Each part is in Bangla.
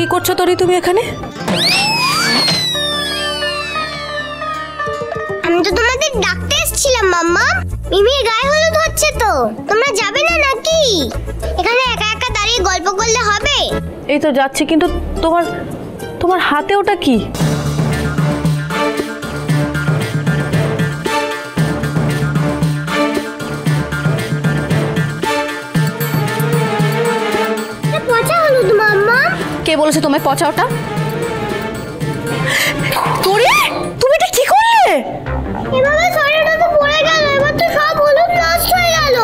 কি করছো তোরি তুমি এখানে? আমি তো তোমাদের ডাকতে এসেছিলাম মাম্মা। মিমির গায়ে হলুদ হচ্ছে তো, তোমরা যাবে না নাকি? এখানে একা একা দাঁড়িয়ে গল্প করলে হবে? এই তো যাচ্ছি, কিন্তু তোমার তোমার হাতে ওটা কি? পচা হলুদ মাম্মা। কে বলেছে তোমায় পচা ওটা? তোরে তুমি এটা কি করলে? এভাবে শরীরটা তো পড়ে গেল, এবার তো সব হলুদ নষ্ট হয়ে গেল।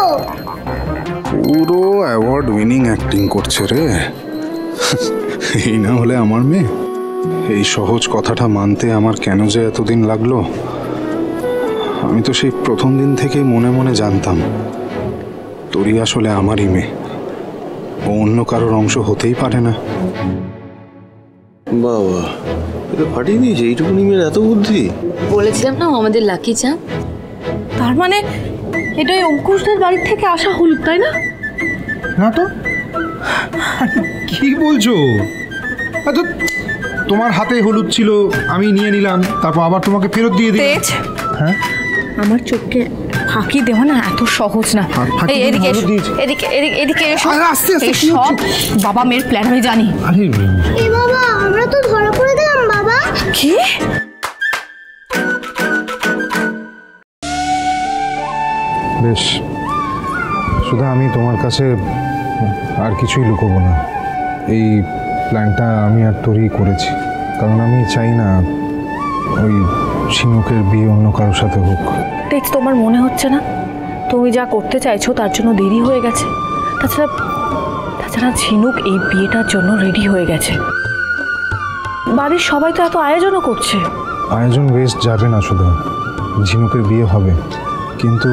পুরো অ্যাওয়ার্ড উইনিং অ্যাক্টিং করছে রে। এই না হলে আমার মেয়ে। এই সহজ কথাটা মানতে আমার কেন যে এতদিন লাগলো। আমি তো সেই প্রথম দিন থেকেই মনে মনে জানতাম তোরই আসলে আমারই মেয়ে, ও অন্য কারোর অংশ হতেই পারে না। বাবা, এটা ফাটিয়ে দিয়েছে, এইটুকুনি মেয়ের এত বুদ্ধি। বলেছিলাম না আমাদের লাকি চাঁদ। তার মানে এটা ওই অঙ্কুশদের বাড়ি থেকে আসা হলুদ, তাই না? না তো, কি বলছো? আচ্ছা, তোমার হাতে হলুদ ছিল, আমি নিয়ে নিলাম, তারপর আবার তোমাকে ফেরত দিয়ে দিই। তেজ, হ্যাঁ, আমার চোখকে ফাঁকি দেওয়া না এত সহজ না। এই এদিকে এদিকে এদিকে এসো। আস্তে আস্তে সব বাবা মেয়ের প্ল্যান আমি জানি। আরে এ বাবা, আমরা তো ধরা পড়ে গেলাম বাবা। কি? বেশ, শুধু আমি তোমার কাছে আর কিছুই লুকোবো না। এই প্ল্যানটা আমি আর তোরই করেছি, কারণ আমি চাই না ওই ঝিনুকের বিয়ে অন্য কারোর সাথে হোক। তেজ, তোমার মনে হচ্ছে না তুমি যা করতে চাইছো তার জন্য দেরি হয়ে গেছে? তাছাড়া ঝিনুক এই বিয়েটার জন্য রেডি হয়ে গেছে। বাড়ির সবাই তো এত আয়োজনও করছে। আয়োজন ওয়েস্ট যাবে না। শুধু ঝিনুকের বিয়ে হবে, কিন্তু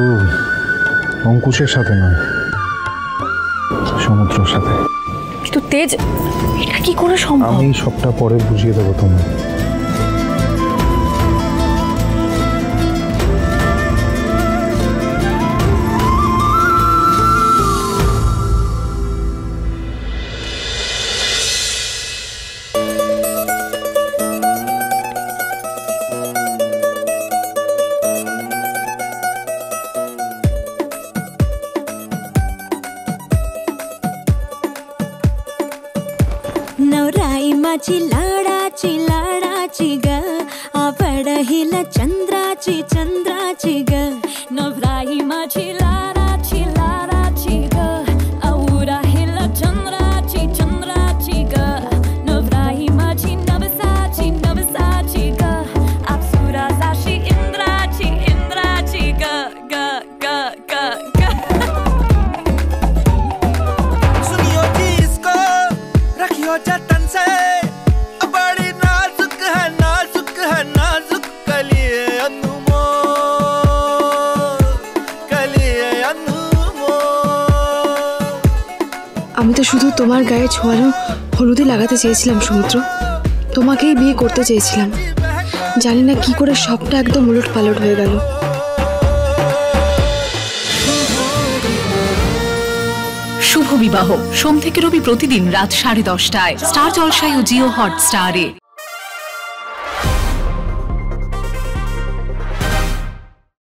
অঙ্কুশের সাথে নয়, সমুদ্রের সাথে। কিন্তু তেজ, এটা কি করে সম্ভব? আমি সবটা পরে বুঝিয়ে দেবো তোমায়। नवराई माझी लाडाची ग आवड हिला चंद्राची ग नवराई माझी लाडाची ग आवडा हिला चंद्राची ग नवराई माझी नवसाची ग अप्सरा जाशी इंद्राची ग ग ग ग ग सुनियो जी इसको रखियो जतन से, बड़ी नाजुक है कलिए अनमोल। আমি তো শুধু তোমার গায়ে ছোঁয়ানো হলুদই লাগাতে চেয়েছিলাম সমুদ্র, তোমাকেই বিয়ে করতে চেয়েছিলাম। জানি না কি করে সবটা একদম উলট পালট হয়ে গেল। শুভ বিবাহ সোম থেকে রবি প্রতিদিন রাত 10:30টায় স্টার জলসায় ও জিও হটস্টারে।